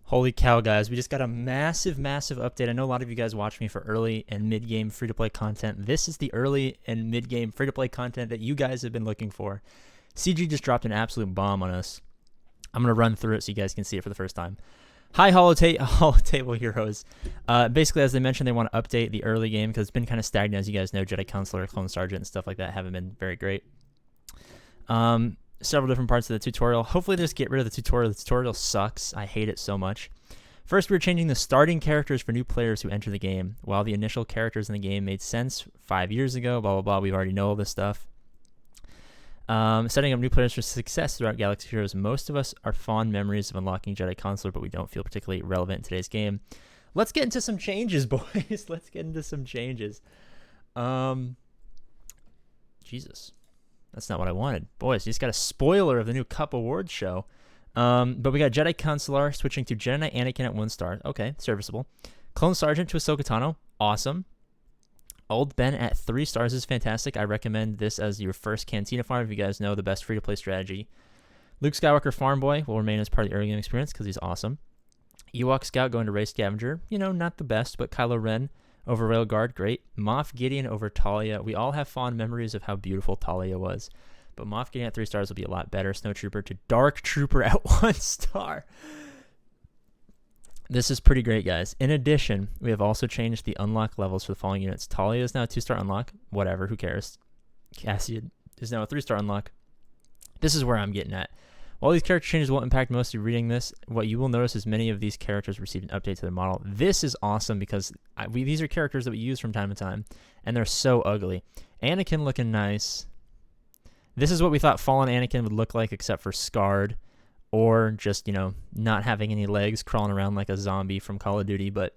Holy cow, guys. We just got a massive update. I know a lot of you guys watch me for early and mid-game free-to-play content. This is the early and mid-game free-to-play content that you guys have been looking for. CG just dropped an absolute bomb on us. I'm going to run through it so you guys can see it for the first time. Hi, Holotable Heroes. Basically, as they mentioned, they want to update the early game because it's been kind of stagnant. As you guys know, Jedi Counselor, Clone Sergeant, and stuff like that haven't been very great. Several different parts of the tutorial. Hopefully, just get rid of the tutorial. The tutorial sucks. I hate it so much. First, we're changing the starting characters for new players who enter the game. While the initial characters in the game made sense 5 years ago, blah, blah, blah, we already know all this stuff. Setting up new players for success throughout Galaxy Heroes. Most of us are fond memories of unlocking Jedi Consular, but we don't feel particularly relevant in today's game. Let's get into some changes, boys. Let's get into some changes. Jesus. That's not what I wanted. Boys, you just got a spoiler of the new Cup Awards show. But we got Jedi Consular switching to Jedi Anakin at 1 star. Okay, serviceable. Clone Sergeant to Ahsoka Tano. Awesome. Old Ben at 3 stars is fantastic. I recommend this as your first Cantina farm if you guys know the best free-to-play strategy. Luke Skywalker Farm Boy will remain as part of the early game experience because he's awesome. Ewok Scout going to Race Scavenger. You know, not the best, but Kylo Ren over Railguard, great. Moff Gideon over Talia. We all have fond memories of how beautiful Talia was. But Moff Gideon at 3 stars will be a lot better. Snowtrooper to Dark Trooper at 1 star. This is pretty great, guys. In addition, we have also changed the unlock levels for the following units. Talia is now a 2-star unlock. Whatever, who cares? Cassian is now a 3-star unlock. This is where I'm getting at. While these character changes won't impact most of you reading this, what you will notice is many of these characters received an update to their model. This is awesome because these are characters that we use from time to time, and they're so ugly. Anakin looking nice. This is what we thought Fallen Anakin would look like, except for scarred, or just, you know, not having any legs, crawling around like a zombie from Call of Duty. But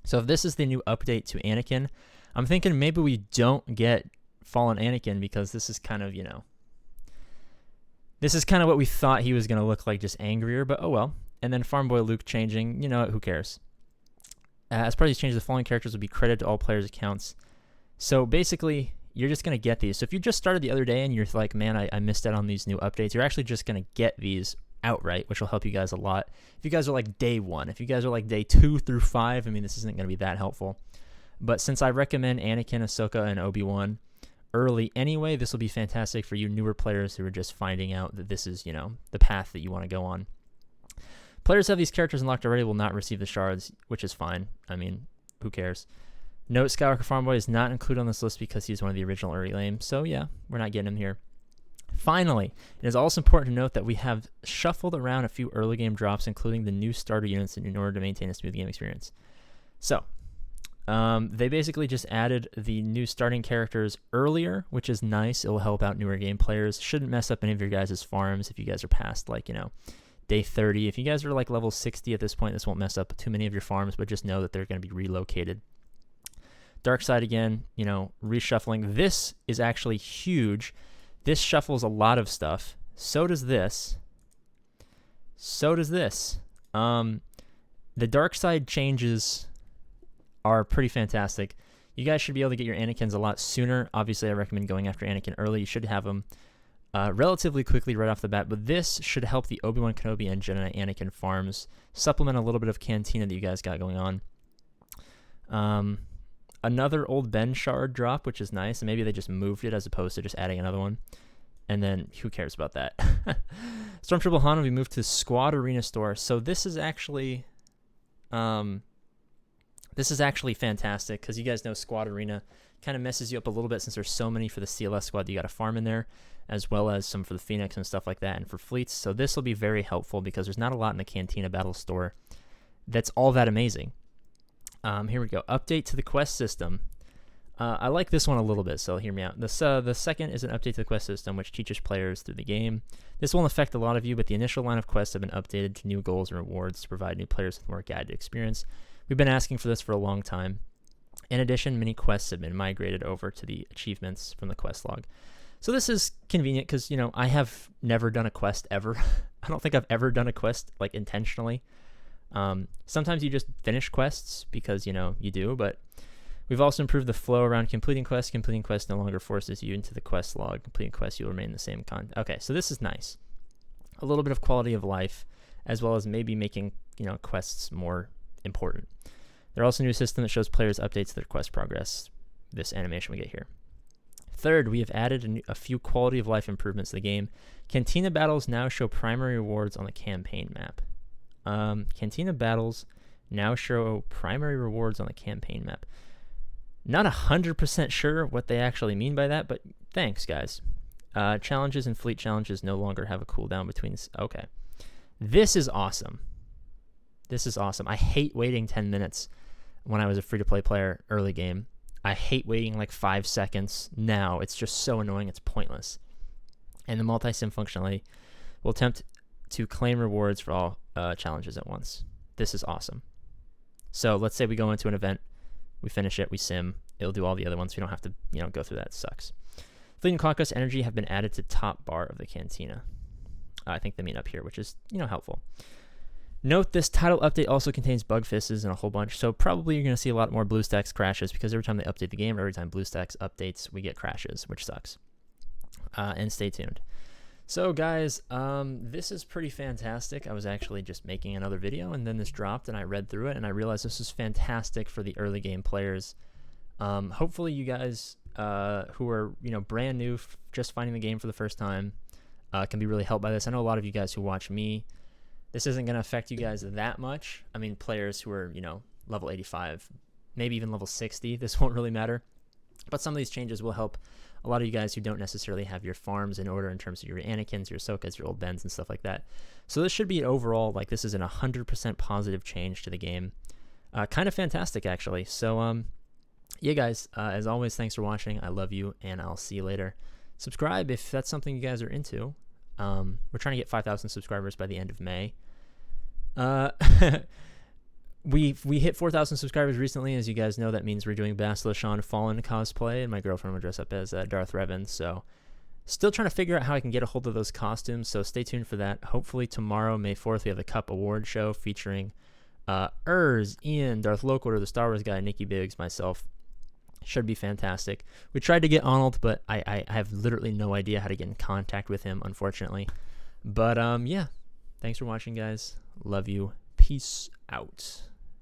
so if this is the new update to Anakin, I'm thinking maybe we don't get Fallen Anakin because this is kind of, you know, this is kind of what we thought he was going to look like, just angrier, but oh well. And then Farm Boy Luke changing, you know what, who cares? As part of these changes, the following characters will be credited to all players' accounts. So basically, you're just going to get these. So if you just started the other day and you're like, man, I missed out on these new updates, you're actually just going to get these outright, which will help you guys a lot. If you guys are like day 1, if you guys are like day 2 through 5, I mean, this isn't going to be that helpful. But since I recommend Anakin, Ahsoka, and Obi-Wan early anyway, this will be fantastic for you newer players who are just finding out that this is, you know, the path that you want to go on. Players who have these characters unlocked already will not receive the shards, which is fine. I mean, who cares? Note Skywalker Farm Boy is not included on this list because he's one of the original early games, so yeah, we're not getting him here. Finally, it is also important to note that we have shuffled around a few early game drops, including the new starter units in order to maintain a smooth game experience. So, they basically just added the new starting characters earlier, which is nice. It will help out newer game players. Shouldn't mess up any of your guys' farms if you guys are past, like, you know, day 30. If you guys are like level 60 at this point, this won't mess up too many of your farms, but just know that they're going to be relocated. Dark Side again, you know, reshuffling. This is actually huge. This shuffles a lot of stuff. So does this. So does this. The Dark Side changes are pretty fantastic. You guys should be able to get your Anakins a lot sooner. Obviously, I recommend going after Anakin early. You should have them relatively quickly right off the bat, but this should help the Obi-Wan Kenobi and Jedi Anakin farms supplement a little bit of Cantina that you guys got going on. Another old Ben shard drop, which is nice, and maybe they just moved it as opposed to just adding another one. And then who cares about that? Stormtrooper Han will be moved to Squad Arena Store. So this is actually fantastic because you guys know Squad Arena kind of messes you up a little bit since there's so many for the CLS squad that you got to farm in there, as well as some for the Phoenix and stuff like that, and for fleets. So this will be very helpful because there's not a lot in the Cantina Battle Store that's all that amazing. Here we go. Update to the quest system. I like this one a little bit, so hear me out. The second is an update to the quest system, which teaches players through the game. This won't affect a lot of you, but the initial line of quests have been updated to new goals and rewards to provide new players with more guided experience. We've been asking for this for a long time. In addition, many quests have been migrated over to the achievements from the quest log. So this is convenient because, you know, I have never done a quest ever. I don't think I've ever done a quest, like, intentionally. Sometimes you just finish quests because, you know, you do, but we've also improved the flow around completing quests. Completing quests no longer forces you into the quest log. Completing quests, you'll remain the same content. Okay, so this is nice. A little bit of quality of life as well as maybe making, quests more important. There's also a new system that shows players updates to their quest progress, this animation we get here. Third, we have added a few quality of life improvements to the game. Cantina battles now show primary rewards on the campaign map. Cantina battles now show primary rewards on the campaign map. Not 100% sure what they actually mean by that, but thanks, guys. Challenges and fleet challenges no longer have a cooldown between... Okay. This is awesome. This is awesome. I hate waiting 10 minutes when I was a free-to-play player early game. I hate waiting like 5 seconds now. It's just so annoying. It's pointless. And the multi-sim functionality will attempt to claim rewards for all challenges at once. This is awesome. So let's say we go into an event, we finish it, we sim. It'll do all the other ones. We don't have to, go through that. It sucks. Fleet and conquest energy have been added to top bar of the cantina. I think they mean up here, which is, helpful. Note this title update also contains bug fixes and a whole bunch, so probably you're going to see a lot more BlueStacks crashes because every time they update the game, or every time BlueStacks updates, we get crashes, which sucks. And stay tuned. So guys, this is pretty fantastic. I was actually just making another video, and then this dropped, and I read through it, and I realized this is fantastic for the early game players. Hopefully you guys who are brand new, just finding the game for the first time, can be really helped by this. I know a lot of you guys who watch me. This isn't going to affect you guys that much. I mean, players who are, level 85, maybe even level 60, this won't really matter. But some of these changes will help a lot of you guys who don't necessarily have your farms in order in terms of your Anakins, your Ahsokas, your old Bens, and stuff like that. So this should be overall, this is an 100% positive change to the game. Kind of fantastic, actually. So, yeah, guys, as always, thanks for watching. I love you, and I'll see you later. Subscribe if that's something you guys are into. We're trying to get 5,000 subscribers by the end of May. We hit 4,000 subscribers recently. As you guys know, that means we're doing Bastila Shan Fallen cosplay, and my girlfriend will dress up as Darth Revan. So still trying to figure out how I can get a hold of those costumes, so stay tuned for that. Hopefully tomorrow, May 4th, we have the Cup Award show featuring Ian, Darth Loquator, the Star Wars guy, Nikki Biggs, myself. Should be fantastic. We tried to get Arnold, but I have literally no idea how to get in contact with him, unfortunately. But yeah, thanks for watching, guys. Love you. Peace out.